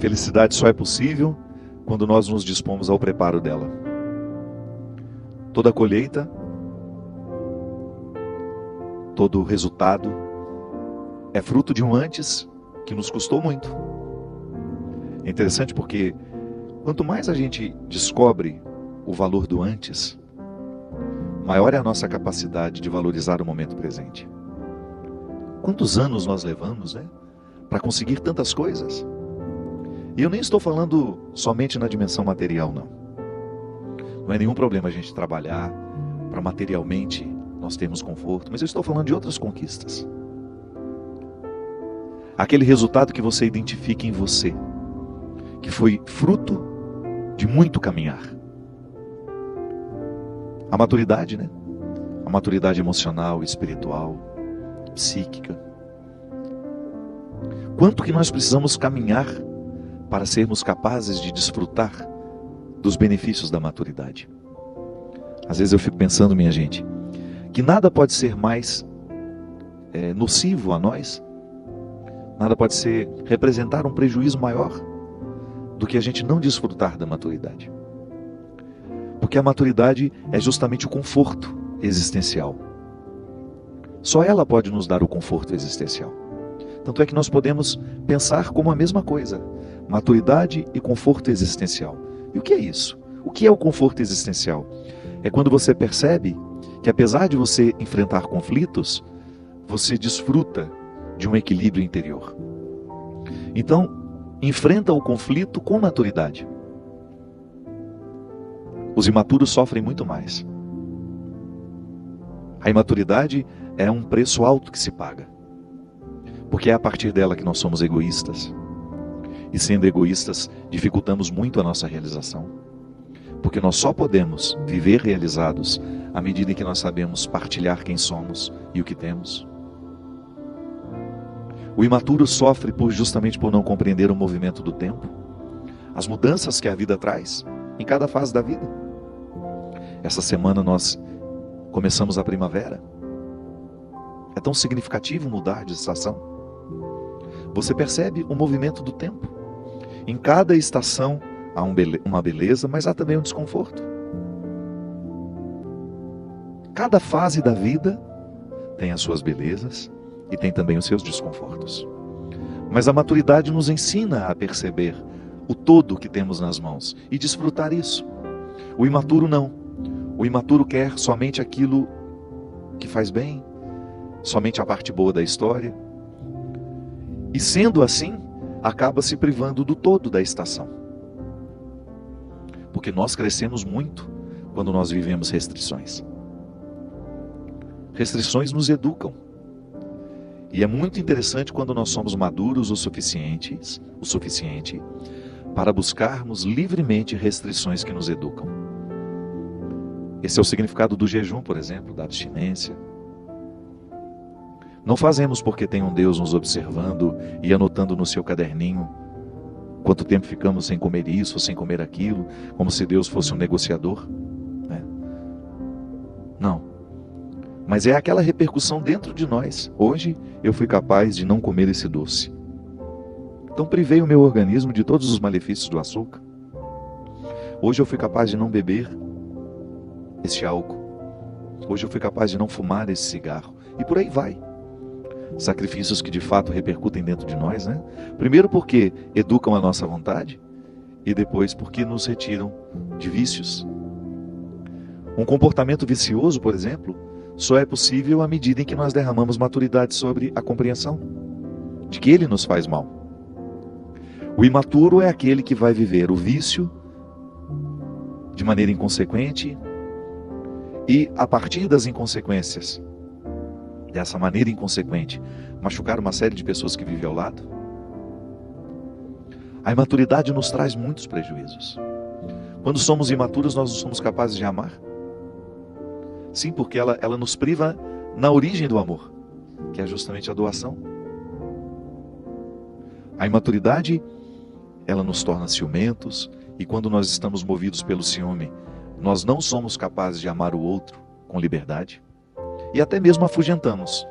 felicidade só é possível quando nós nos dispomos ao preparo dela. Toda colheita, todo resultado é fruto de um antes que nos custou muito. É interessante porque quanto mais a gente descobre o valor do antes, maior é a nossa capacidade de valorizar o momento presente. Quantos anos nós levamos, para conseguir tantas coisas? E eu nem estou falando somente na dimensão material, não. Não é nenhum problema a gente trabalhar para materialmente nós termos conforto, mas eu estou falando de outras conquistas. Aquele resultado que você identifica em você, que foi fruto de muito caminhar. A maturidade, A maturidade emocional, espiritual, psíquica. Quanto que nós precisamos caminhar para sermos capazes de desfrutar dos benefícios da maturidade? Às vezes eu fico pensando, minha gente, que nada pode ser mais nocivo a nós, nada pode representar um prejuízo maior do que a gente não desfrutar da maturidade. Porque a maturidade é justamente o conforto existencial. Só ela pode nos dar o conforto existencial. Tanto é que nós podemos pensar como a mesma coisa: maturidade e conforto existencial. E o que é isso? O que é o conforto existencial? É quando você percebe que, apesar de você enfrentar conflitos, você desfruta de um equilíbrio interior. Então, enfrenta o conflito com maturidade. Os imaturos sofrem muito mais. A imaturidade é um preço alto que se paga, porque é a partir dela que nós somos egoístas. E sendo egoístas, dificultamos muito a nossa realização. Porque nós só podemos viver realizados à medida em que nós sabemos partilhar quem somos e o que temos. O imaturo sofre justamente por não compreender o movimento do tempo, as mudanças que a vida traz em cada fase da vida. Essa semana nós começamos a primavera. É tão significativo mudar de estação. Você percebe o movimento do tempo. Em cada estação há uma beleza, mas há também um desconforto. Cada fase da vida tem as suas belezas e tem também os seus desconfortos. Mas a maturidade nos ensina a perceber o todo que temos nas mãos e desfrutar isso. O imaturo não. O imaturo quer somente aquilo que faz bem, somente a parte boa da história. E sendo assim, acaba se privando do todo da estação. Porque nós crescemos muito quando nós vivemos restrições. Restrições nos educam. E é muito interessante quando nós somos maduros o suficiente para buscarmos livremente restrições que nos educam. Esse é o significado do jejum, por exemplo, da abstinência. Não fazemos porque tem um Deus nos observando e anotando no seu caderninho quanto tempo ficamos sem comer isso ou sem comer aquilo, como se Deus fosse um negociador. Não. Mas é aquela repercussão dentro de nós. Hoje eu fui capaz de não comer esse doce. Então privei o meu organismo de todos os malefícios do açúcar. Hoje eu fui capaz de não beber este álcool. Hoje eu fui capaz de não fumar esse cigarro. E por aí vai. Sacrifícios que de fato repercutem dentro de nós, Primeiro porque educam a nossa vontade e depois porque nos retiram de vícios. Um comportamento vicioso, por exemplo, só é possível à medida em que nós derramamos maturidade sobre a compreensão de que ele nos faz mal. O imaturo é aquele que vai viver o vício de maneira inconsequente e, a partir das inconsequências, dessa maneira inconsequente, machucar uma série de pessoas que vivem ao lado. A imaturidade nos traz muitos prejuízos. Quando somos imaturos, nós não somos capazes de amar. Sim, porque ela nos priva na origem do amor, que é justamente a doação. A imaturidade, ela nos torna ciumentos, e quando nós estamos movidos pelo ciúme, nós não somos capazes de amar o outro com liberdade. E até mesmo afugentamos,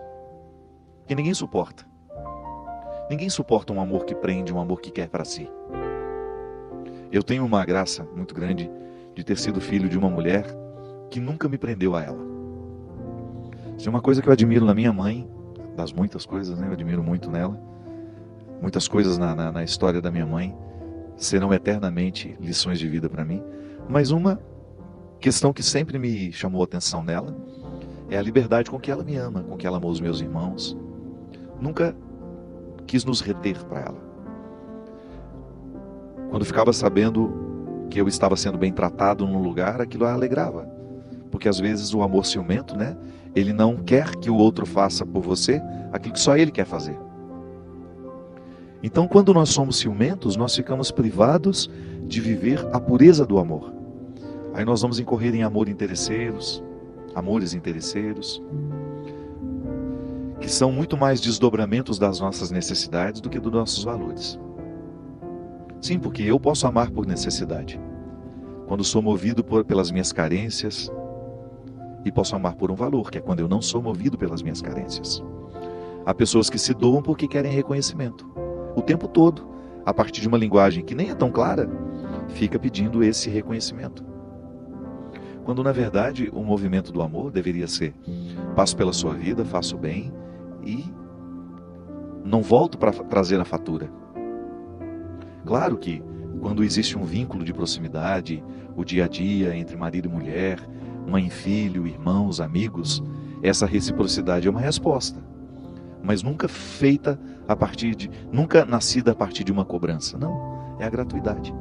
que ninguém suporta. Ninguém suporta um amor que prende, um amor que quer para si. Eu tenho uma graça muito grande de ter sido filho de uma mulher que nunca me prendeu a ela. Isso é uma coisa que eu admiro na minha mãe, das muitas coisas, né? Eu admiro muito nela. Muitas coisas na história da minha mãe serão eternamente lições de vida para mim. Mas uma questão que sempre me chamou a atenção nela é a liberdade com que ela me ama, com que ela amou os meus irmãos. Nunca quis nos reter para ela. Quando ficava sabendo que eu estava sendo bem tratado num lugar, aquilo a alegrava. Porque às vezes o amor ciumento, né? Ele não quer que o outro faça por você aquilo que só ele quer fazer. Então, quando nós somos ciumentos, nós ficamos privados de viver a pureza do amor. Aí nós vamos incorrer em amores interesseiros, que são muito mais desdobramentos das nossas necessidades do que dos nossos valores. Sim, porque eu posso amar por necessidade, quando sou movido pelas minhas carências, e posso amar por um valor, que é quando eu não sou movido pelas minhas carências. Há pessoas que se doam porque querem reconhecimento. O tempo todo, a partir de uma linguagem que nem é tão clara, fica pedindo esse reconhecimento. Quando na verdade o movimento do amor deveria ser: passo pela sua vida, faço bem e não volto para trazer a fatura. Claro que quando existe um vínculo de proximidade, o dia a dia entre marido e mulher, mãe e filho, irmãos, amigos, essa reciprocidade é uma resposta, mas nunca feita nunca nascida a partir de uma cobrança. Não, é a gratuidade.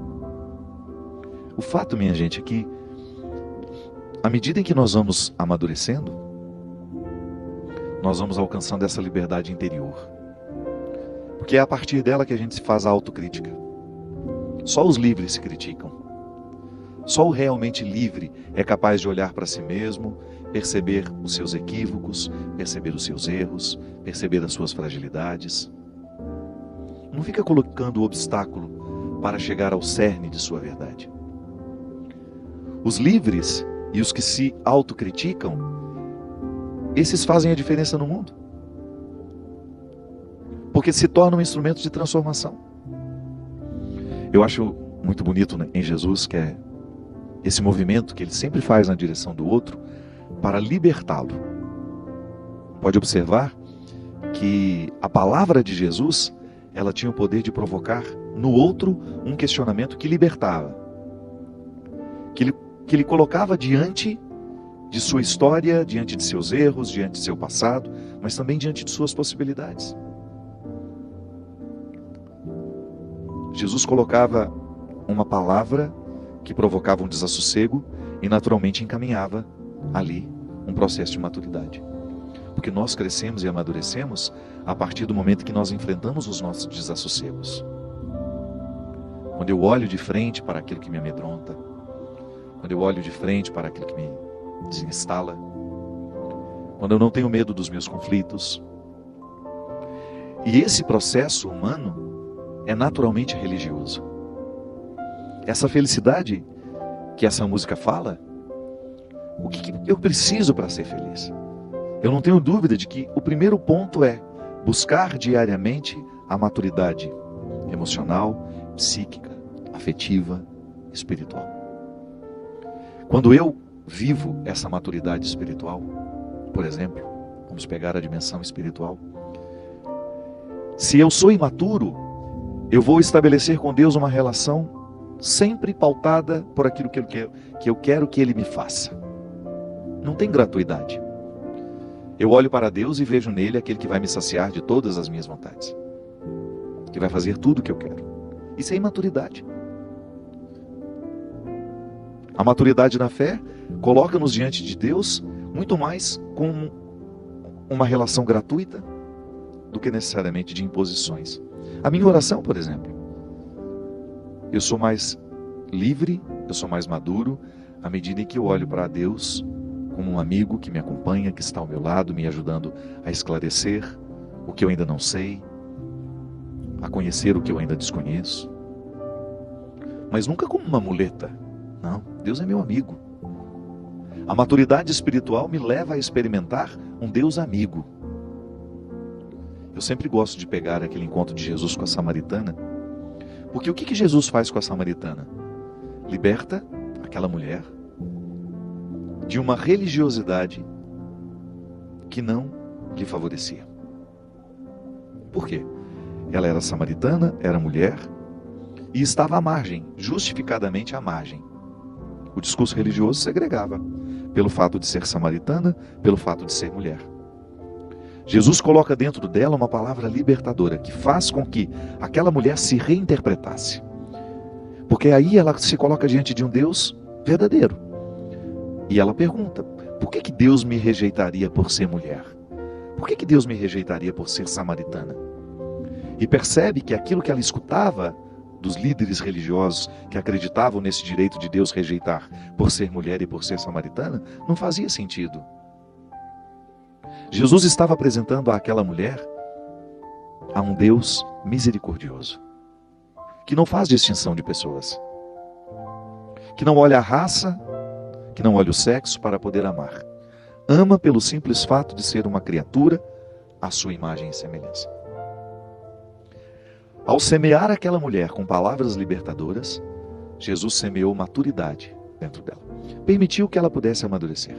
O fato, minha gente, é que à medida em que nós vamos amadurecendo, nós vamos alcançando essa liberdade interior. Porque é a partir dela que a gente se faz a autocrítica. Só os livres se criticam. Só o realmente livre é capaz de olhar para si mesmo, perceber os seus equívocos, perceber os seus erros, perceber as suas fragilidades. Não fica colocando obstáculo para chegar ao cerne de sua verdade. Os livres e os que se autocriticam, esses fazem a diferença no mundo. Porque se tornam um instrumento de transformação. Eu acho muito bonito, né, em Jesus, que é esse movimento que ele sempre faz na direção do outro para libertá-lo. Pode observar que a palavra de Jesus, ela tinha o poder de provocar no outro um questionamento que libertava. Que ele colocava diante de sua história, diante de seus erros, diante de seu passado, mas também diante de suas possibilidades. Jesus colocava uma palavra que provocava um desassossego e naturalmente encaminhava ali um processo de maturidade. Porque nós crescemos e amadurecemos a partir do momento que nós enfrentamos os nossos desassossegos. Quando eu olho de frente para aquilo que me amedronta, quando eu olho de frente para aquilo que me desinstala, quando eu não tenho medo dos meus conflitos. E esse processo humano é naturalmente religioso. Essa felicidade que essa música fala, o que eu preciso para ser feliz? Eu não tenho dúvida de que o primeiro ponto é buscar diariamente a maturidade emocional, psíquica, afetiva, espiritual. Quando eu vivo essa maturidade espiritual, por exemplo, vamos pegar a dimensão espiritual. Se eu sou imaturo, eu vou estabelecer com Deus uma relação sempre pautada por aquilo que eu quero que Ele me faça. Não tem gratuidade. Eu olho para Deus e vejo nele aquele que vai me saciar de todas as minhas vontades, que vai fazer tudo o que eu quero. Isso é imaturidade. A maturidade na fé coloca-nos diante de Deus muito mais com uma relação gratuita do que necessariamente de imposições. A minha oração, por exemplo, eu sou mais livre, eu sou mais maduro à medida em que eu olho para Deus como um amigo que me acompanha, que está ao meu lado, me ajudando a esclarecer o que eu ainda não sei, a conhecer o que eu ainda desconheço. Mas nunca como uma muleta. Não, Deus é meu amigo. A maturidade espiritual me leva a experimentar um Deus amigo. Eu sempre gosto de pegar aquele encontro de Jesus com a samaritana, porque o que Jesus faz com a samaritana? Liberta aquela mulher de uma religiosidade que não lhe favorecia. Por quê? Ela era samaritana, era mulher e estava à margem, justificadamente à margem. O discurso religioso segregava pelo fato de ser samaritana, pelo fato de ser mulher. Jesus coloca dentro dela uma palavra libertadora que faz com que aquela mulher se reinterpretasse. Porque aí ela se coloca diante de um Deus verdadeiro. E ela pergunta: por que Deus me rejeitaria por ser mulher? Por que Deus me rejeitaria por ser samaritana? E percebe que aquilo que ela escutava dos líderes religiosos que acreditavam nesse direito de Deus rejeitar por ser mulher e por ser samaritana, não fazia sentido. Jesus estava apresentando àquela mulher a um Deus misericordioso, que não faz distinção de pessoas, que não olha a raça, que não olha o sexo para poder amar. Ama pelo simples fato de ser uma criatura à sua imagem e semelhança. Ao semear aquela mulher com palavras libertadoras, Jesus semeou maturidade dentro dela. Permitiu que ela pudesse amadurecer.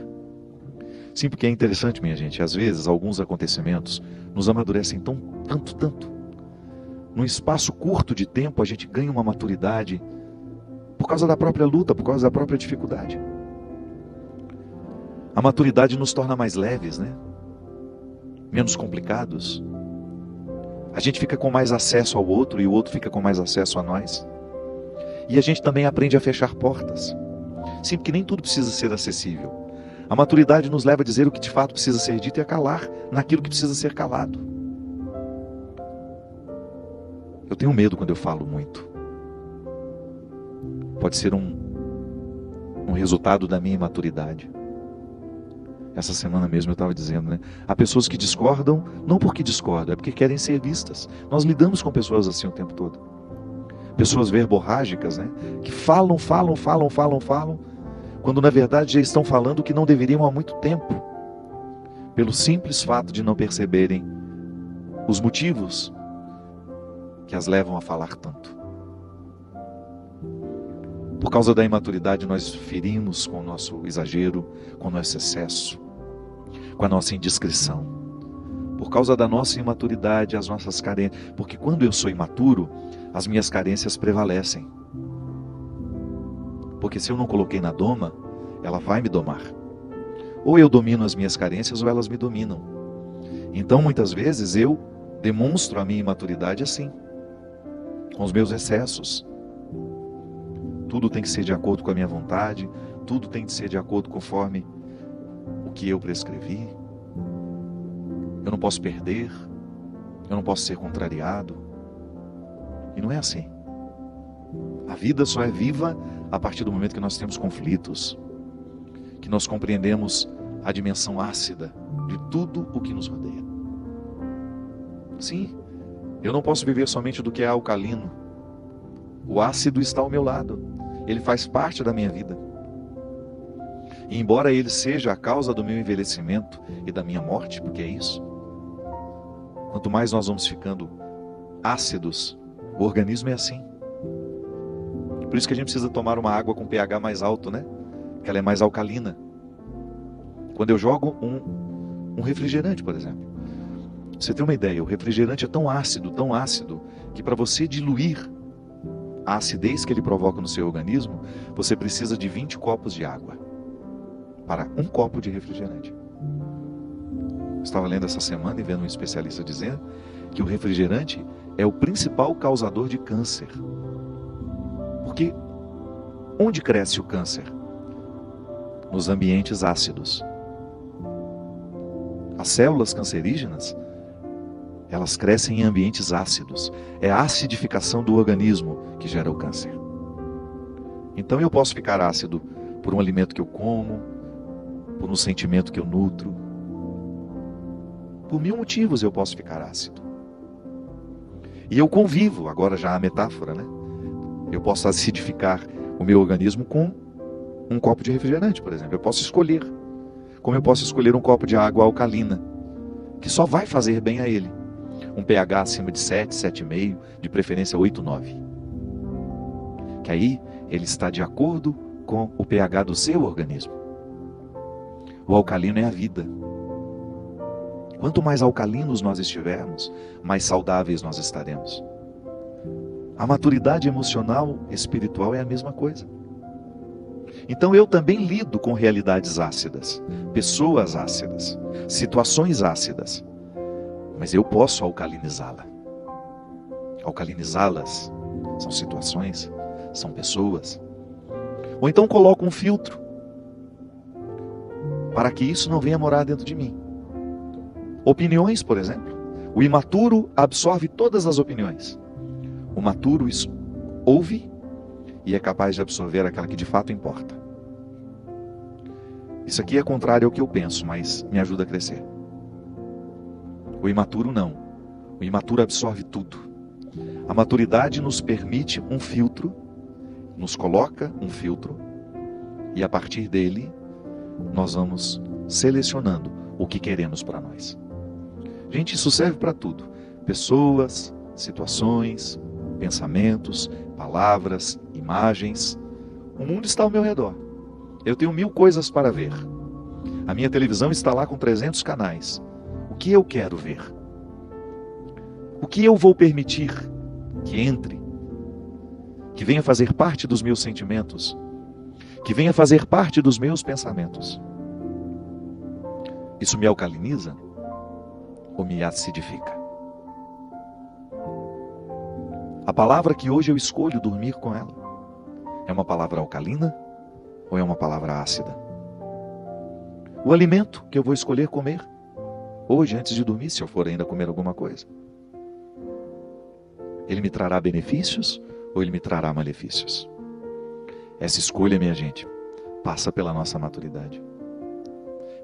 Sim, porque é interessante, minha gente, às vezes alguns acontecimentos nos amadurecem tanto. Num espaço curto de tempo a gente ganha uma maturidade por causa da própria luta, por causa da própria dificuldade. A maturidade nos torna mais leves, né? Menos complicados. A gente fica com mais acesso ao outro e o outro fica com mais acesso a nós. E a gente também aprende a fechar portas. Sim, porque nem tudo precisa ser acessível. A maturidade nos leva a dizer o que de fato precisa ser dito e a calar naquilo que precisa ser calado. Eu tenho medo quando eu falo muito. Pode ser um resultado da minha imaturidade. Essa semana mesmo eu estava dizendo, né? Há pessoas que discordam, não porque discordam, é porque querem ser vistas. Nós lidamos com pessoas assim o tempo todo. Pessoas verborrágicas, né? Que falam, quando na verdade já estão falando o que não deveriam há muito tempo. Pelo simples fato de não perceberem os motivos que as levam a falar tanto. Por causa da imaturidade, nós ferimos com o nosso exagero, com o nosso excesso, com a nossa indiscrição. Por causa da nossa imaturidade, as nossas carências. Porque quando eu sou imaturo, as minhas carências prevalecem. Porque se eu não coloquei na doma, ela vai me domar. Ou eu domino as minhas carências, ou elas me dominam. Então, muitas vezes, eu demonstro a minha imaturidade assim, com os meus excessos. Tudo tem que ser de acordo com a minha vontade, tudo tem que ser de acordo conforme o que eu prescrevi. Eu não posso perder, eu não posso ser contrariado. E não é assim. A vida só é viva a partir do momento que nós temos conflitos, que nós compreendemos a dimensão ácida de tudo o que nos rodeia. Sim, eu não posso viver somente do que é alcalino. O ácido está ao meu lado. Ele faz parte da minha vida. E embora ele seja a causa do meu envelhecimento e da minha morte, porque é isso, quanto mais nós vamos ficando ácidos, o organismo é assim. Por isso que a gente precisa tomar uma água com pH mais alto, né? Que ela é mais alcalina. Quando eu jogo um refrigerante, por exemplo. Você tem uma ideia, o refrigerante é tão ácido, que para você diluir a acidez que ele provoca no seu organismo, você precisa de 20 copos de água para um copo de refrigerante. Eu estava lendo essa semana e vendo um especialista dizer que o refrigerante é o principal causador de câncer. Porque onde cresce o câncer? Nos ambientes ácidos. As células cancerígenas, elas crescem em ambientes ácidos. É a acidificação do organismo que gera o câncer. Então eu posso ficar ácido por um alimento que eu como, por um sentimento que eu nutro. Por 1000 motivos eu posso ficar ácido. E eu convivo, agora já a metáfora, né? Eu posso acidificar o meu organismo com um copo de refrigerante, por exemplo. Eu posso escolher. Como eu posso escolher um copo de água alcalina, que só vai fazer bem a ele. um pH acima de 7, 7,5, de preferência 8, 9. Que aí ele está de acordo com o pH do seu organismo. O alcalino é a vida. Quanto mais alcalinos nós estivermos, mais saudáveis nós estaremos. A maturidade emocional, espiritual é a mesma coisa. Então eu também lido com realidades ácidas, pessoas ácidas, situações ácidas. Mas eu posso alcalinizá-la. Alcalinizá-las são situações, são pessoas. Ou então coloco um filtro para que isso não venha morar dentro de mim. Opiniões, por exemplo. O imaturo absorve todas as opiniões. O maturo ouve e é capaz de absorver aquela que de fato importa. Isso aqui é contrário ao que eu penso, mas me ajuda a crescer. O imaturo não. O imaturo absorve tudo. A maturidade nos permite um filtro, nos coloca um filtro, e a partir dele nós vamos selecionando o que queremos para nós. Gente, isso serve para tudo. Pessoas, situações, pensamentos, palavras, imagens. O mundo está ao meu redor. Eu tenho 1000 coisas para ver. A minha televisão está lá com 300 canais. O que eu quero ver? O que eu vou permitir que entre? Que venha fazer parte dos meus sentimentos? Que venha fazer parte dos meus pensamentos? Isso me alcaliniza ou me acidifica? A palavra que hoje eu escolho dormir com ela é uma palavra alcalina ou é uma palavra ácida? O alimento que eu vou escolher comer hoje, antes de dormir, se eu for ainda comer alguma coisa, ele me trará benefícios ou ele me trará malefícios? Essa escolha, minha gente, passa pela nossa maturidade.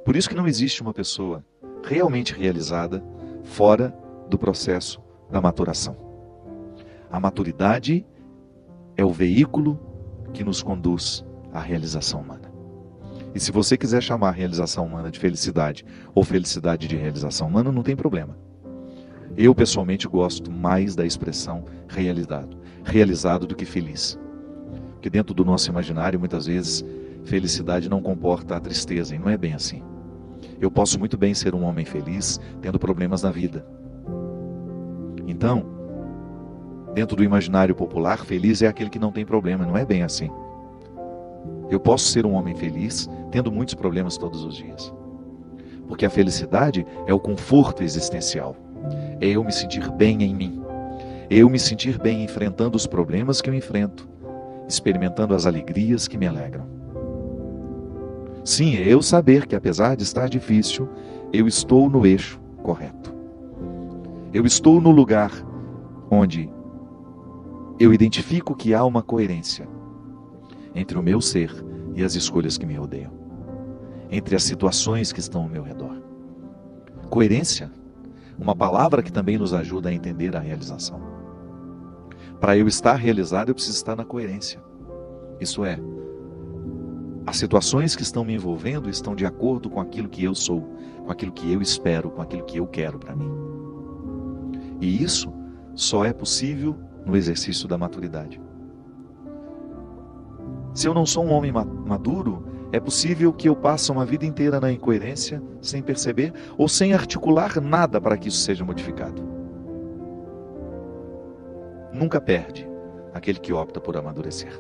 Por isso que não existe uma pessoa realmente realizada fora do processo da maturação. A maturidade é o veículo que nos conduz à realização humana. E se você quiser chamar a realização humana de felicidade ou felicidade de realização humana, não tem problema. Eu pessoalmente gosto mais da expressão realizado do que feliz. Porque dentro do nosso imaginário, muitas vezes, felicidade não comporta a tristeza, e não é bem assim. Eu posso muito bem ser um homem feliz, tendo problemas na vida. Então, dentro do imaginário popular, feliz é aquele que não tem problema, não é bem assim. Eu posso ser um homem feliz, tendo muitos problemas todos os dias. Porque a felicidade é o conforto existencial. É eu me sentir bem em mim. É eu me sentir bem enfrentando os problemas que eu enfrento, experimentando as alegrias que me alegram. Sim, é eu saber que apesar de estar difícil, eu estou no eixo correto. Eu estou no lugar onde eu identifico que há uma coerência entre o meu ser e as escolhas que me rodeiam, entre as situações que estão ao meu redor. Coerência, uma palavra que também nos ajuda a entender a realização. Para eu estar realizado, eu preciso estar na coerência. Isso é, as situações que estão me envolvendo estão de acordo com aquilo que eu sou, com aquilo que eu espero, com aquilo que eu quero para mim. E isso só é possível no exercício da maturidade. Se eu não sou um homem maduro, é possível que eu passe uma vida inteira na incoerência, sem perceber, ou sem articular nada para que isso seja modificado. Nunca perde aquele que opta por amadurecer.